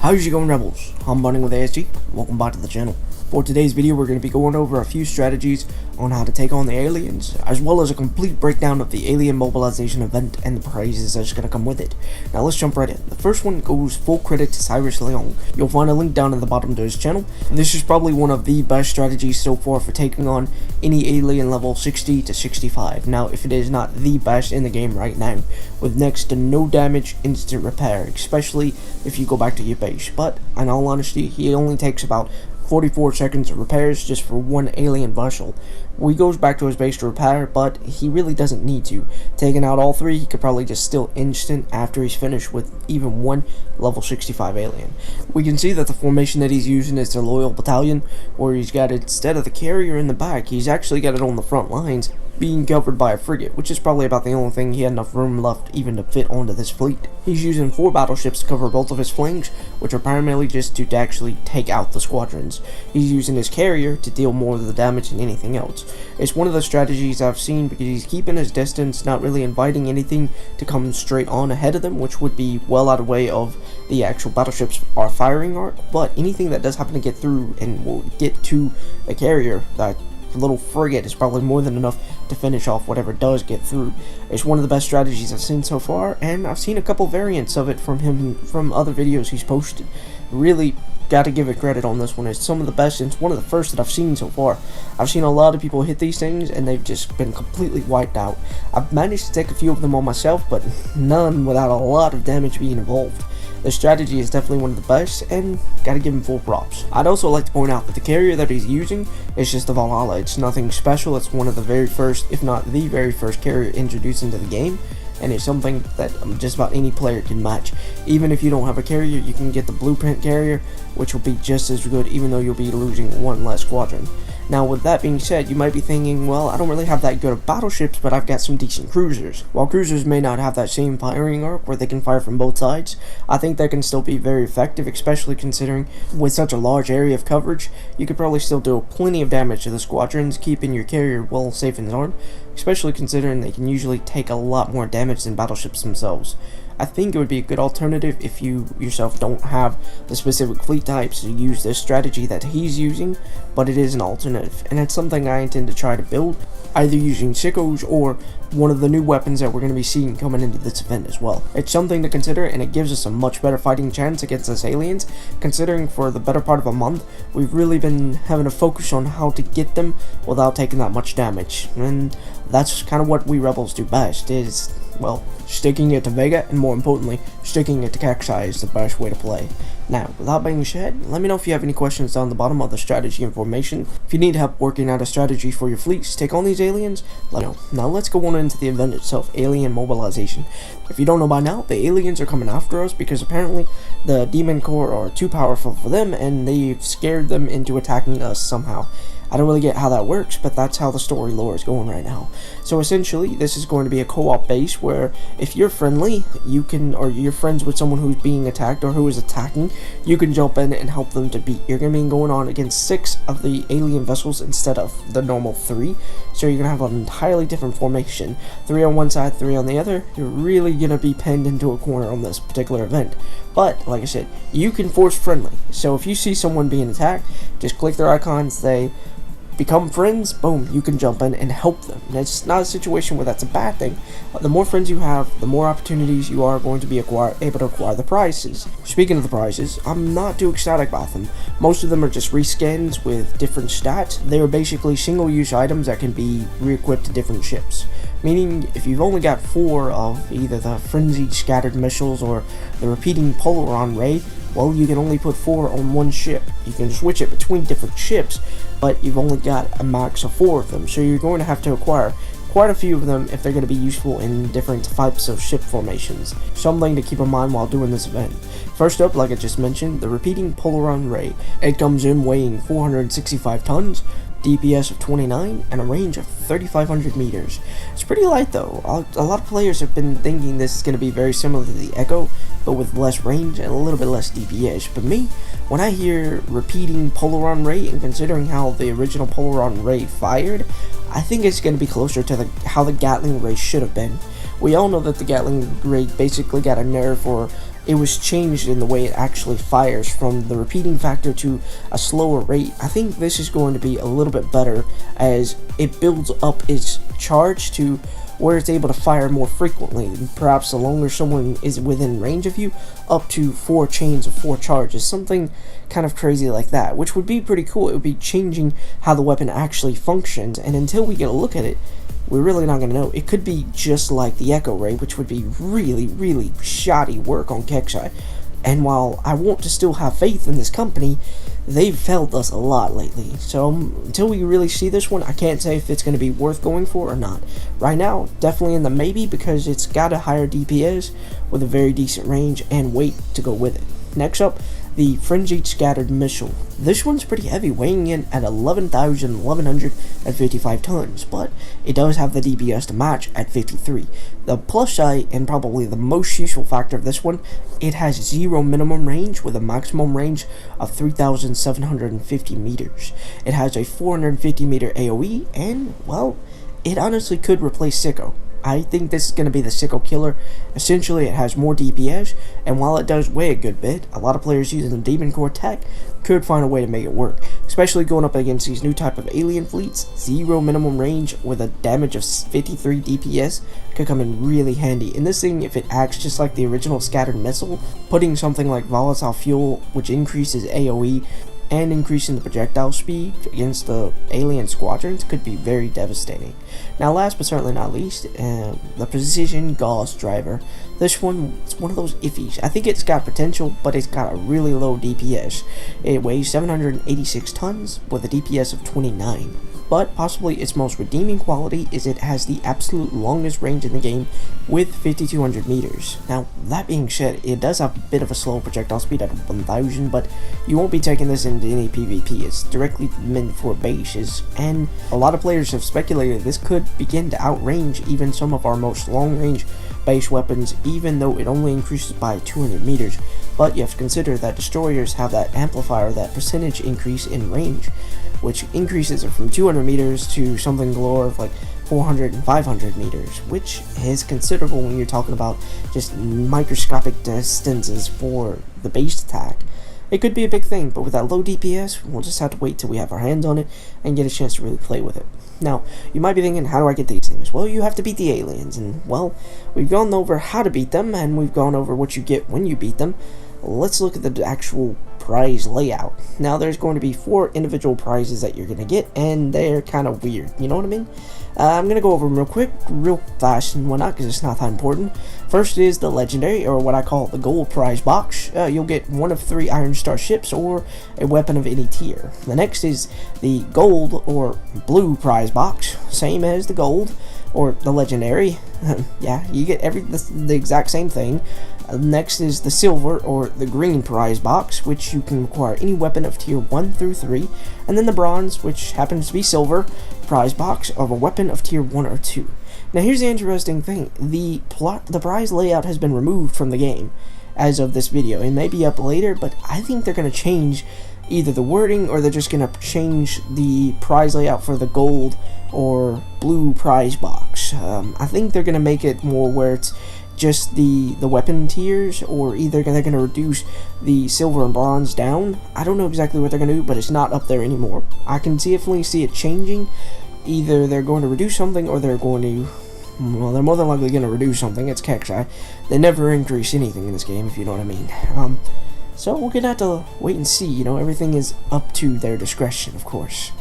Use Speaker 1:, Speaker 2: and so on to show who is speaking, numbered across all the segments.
Speaker 1: How's it going, Rebels? I'm Bunning with ASG. Welcome back to the channel. For today's video, we're going to be going over a few strategies on how to take on the aliens, as well as a complete breakdown of the alien mobilization event and the prizes that's going to come with it. Now let's jump right in. The first one goes full credit to Cyrus Leung. You'll find a link down in the bottom to his channel. This is probably one of the best strategies so far for taking on any alien level 60 to 65. Now, if it is not the best in the game right now, with next to no damage, instant repair, especially if you go back to your base. But in all honesty, he only takes about 44 seconds of repairs just for one alien vessel. He goes back to his base to repair, but he really doesn't need to. Taking out all three, he could probably just still instant after he's finished with even one level 65 alien. We can see that the formation that he's using is the Loyal Battalion, where he's got, instead of the carrier in the back, he's actually got it on the front lines, being covered by a frigate, which is probably about the only thing he had enough room left even to fit onto this fleet. He's using 4 battleships to cover both of his flanks, which are primarily just to actually take out the squadrons. He's using his carrier to deal more of the damage than anything else. It's one of the strategies I've seen because he's keeping his distance, not really inviting anything to come straight on ahead of them, which would be well out of the way of the actual battleships are firing arc, but anything that does happen to get through and will get to the carrier, that little frigate, is probably more than enough to finish off whatever does get through. It's one of the best strategies I've seen so far, and I've seen a couple variants of it from him from other videos he's posted. Really gotta give it credit on this one. It's some of the best, and it's one of the first that I've seen so far. I've seen a lot of people hit these things and they've just been completely wiped out. I've managed to take a few of them on myself, but none without a lot of damage being involved. The strategy is definitely one of the best, and gotta give him full props. I'd also like to point out that the carrier that he's using is just a Valhalla. It's nothing special. It's one of the very first, if not the very first carrier introduced into the game, and it's something that just about any player can match. Even if you don't have a carrier, you can get the blueprint carrier, which will be just as good, even though you'll be losing one less squadron. Now, with that being said, you might be thinking, well, I don't really have that good of battleships, but I've got some decent cruisers. While cruisers may not have that same firing arc where they can fire from both sides, I think they can still be very effective, especially considering with such a large area of coverage, you could probably still do plenty of damage to the squadrons, keeping your carrier well safe and sound, especially considering they can usually take a lot more damage than battleships themselves. I think it would be a good alternative if you yourself don't have the specific fleet types to use this strategy that he's using, but it is an alternative, and it's something I intend to try to build, either using sickos or one of the new weapons that we're going to be seeing coming into this event as well. It's something to consider, and it gives us a much better fighting chance against us aliens, considering for the better part of a month, we've really been having to focus on how to get them without taking that much damage, and that's kind of what we rebels do best, is, well, sticking it to Vega, and more importantly, sticking it to Cacti is the best way to play. Now, with that being said, let me know if you have any questions down the bottom of the strategy information. If you need help working out a strategy for your fleets to take on these aliens, let me know. Now let's go on into the event itself, alien mobilization. If you don't know by now, the aliens are coming after us because apparently the Demon Corps are too powerful for them and they've scared them into attacking us somehow. I don't really get how that works, but that's how the story lore is going right now. So essentially, this is going to be a co-op base where if you're friendly, you can, or you're friends with someone who's being attacked or who is attacking, you can jump in and help them to beat. You're going to be going on against 6 of the alien vessels instead of the normal 3. So you're going to have an entirely different formation. 3 on one side, 3 on the other. You're really going to be pinned into a corner on this particular event. But, like I said, you can force friendly. So if you see someone being attacked, just click their icons, they become friends, boom, you can jump in and help them. And it's not a situation where that's a bad thing. The more friends you have, the more opportunities you are going to be able to acquire the prizes. Speaking of the prizes, I'm not too ecstatic about them. Most of them are just reskins with different stats. They are basically single-use items that can be re-equipped to different ships. Meaning, if you've only got 4 of either the Frenzied Scattered Missiles or the Repeating Polaron Ray, well, you can only put 4 on one ship. You can switch it between different ships, but you've only got a max of 4 of them, so you're going to have to acquire quite a few of them if they're going to be useful in different types of ship formations. Something to keep in mind while doing this event. First up, like I just mentioned, the Repeating Polaron Ray. It comes in weighing 465 tons, DPS of 29, and a range of 3,500 meters. It's pretty light though. A lot of players have been thinking this is going to be very similar to the Echo, but with less range and a little bit less DPS. But me, when I hear Repeating Polaron Ray, and considering how the original Polaron Ray fired, I think it's going to be closer to how the Gatling Ray should have been. We all know that the Gatling Ray basically got a nerf or it was changed in the way it actually fires from the repeating factor to a slower rate. I think this is going to be a little bit better as it builds up its charge to where it's able to fire more frequently. Perhaps the longer someone is within range of you, up to 4 chains of 4 charges, something kind of crazy like that, which would be pretty cool. It would be changing how the weapon actually functions, and until we get a look at it, we're really not going to know. It could be just like the Echo Ray, which would be really shoddy work on Kekshai. And while I want to still have faith in this company, they've failed us a lot lately. So until we really see this one, I can't say if it's going to be worth going for or not. Right now, definitely in the maybe, because it's got a higher DPS with a very decent range and weight to go with it. Next up, the Frenzied Scattered Missile. This one's pretty heavy, weighing in at 11,155 tons, but it does have the DPS to match at 53. The plus side, and probably the most useful factor of this one, it has 0 minimum range with a maximum range of 3,750 meters. It has a 450 meter AoE, and, well, it honestly could replace Sicko. I think this is going to be the Sicko killer. Essentially, it has more DPS, and while it does weigh a good bit, a lot of players using the Demon Core tech could find a way to make it work, especially going up against these new type of alien fleets. 0 minimum range with a damage of 53 DPS could come in really handy. And this thing, if it acts just like the original Scattered Missile, putting something like Volatile Fuel, which increases AoE, and increasing the projectile speed against the alien squadrons, could be very devastating. Now, last but certainly not least, the Precision Gauss Driver. This one, it's one of those iffies. I think it's got potential, but it's got a really low DPS. It weighs 786 tons with a DPS of 29. But possibly its most redeeming quality is it has the absolute longest range in the game with 5,200 meters. Now, that being said, it does have a bit of a slow projectile speed at 1,000, but you won't be taking this into any PvP. It's directly meant for bases, and a lot of players have speculated this could begin to outrange even some of our most long-range base weapons, even though it only increases by 200 meters. But you have to consider that destroyers have that amplifier, that percentage increase in range, which increases it from 200 meters to something galore of like 400 and 500 meters, which is considerable when you're talking about just microscopic distances for the base attack. It could be a big thing, but with that low DPS, we'll just have to wait till we have our hands on it and get a chance to really play with it. Now, you might be thinking, how do I get these things? Well, you have to beat the aliens, and, well, we've gone over how to beat them, and we've gone over what you get when you beat them. Let's look at the actual prize layout. Now, there's going to be 4 individual prizes that you're going to get, and they're kind of weird, you know what I mean? I'm going to go over them real quick, real fast and whatnot, because it's not that important. First is the legendary, or what I call the gold prize box. You'll get 1 of 3 Iron Star ships or a weapon of any tier. The next is the gold or blue prize box, same as the gold or the legendary. Yeah, you get the exact same thing. Next is the silver or the green prize box, which you can acquire any weapon of tier 1 through 3, and then the bronze, which happens to be silver, prize box of a weapon of tier 1 or 2. Now here's the interesting thing, the prize layout has been removed from the game as of this video. It may be up later, but I think they're going to change either the wording, or they're just going to change the prize layout for the gold or blue prize box. I think they're going to make it more where it's just the weapon tiers, or either they're going to reduce the silver and bronze down. I don't know exactly what they're going to do, but it's not up there anymore. I can definitely see it changing. Either they're going to reduce something, or they're going to, well, they're more than likely going to reduce something. It's Kekshai. They never increase anything in this game, if you know what I mean. So we're going to have to wait and see. You know, everything is up to their discretion, of course.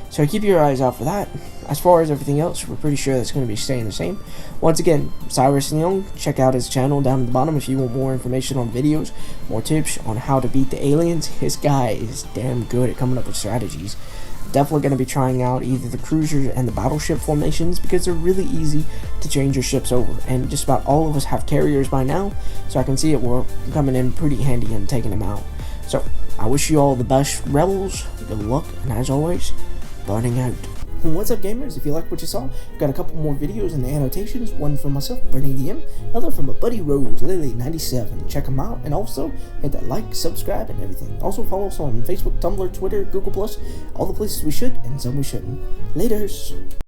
Speaker 1: So keep your eyes out for that. As far as everything else, we're pretty sure that's going to be staying the same. Once again, Cyrus Leung, check out his channel down at the bottom if you want more information on videos, more tips on how to beat the aliens. His guy is damn good at coming up with strategies. Definitely going to be trying out either the cruiser and the battleship formations, because they're really easy to change your ships over, and just about all of us have carriers by now, so I can see it we're coming in pretty handy and taking them out. So I wish you all the best, rebels, good luck, and as always, burning out. What's up, gamers? If you like what you saw, I've got a couple more videos in the annotations, one from myself, Bernie DM, another from a buddy Rose, Lily97. Check them out, and also hit that like, subscribe, and everything. Also follow us on Facebook, Tumblr, Twitter, Google+, all the places we should, and some we shouldn't. Laters!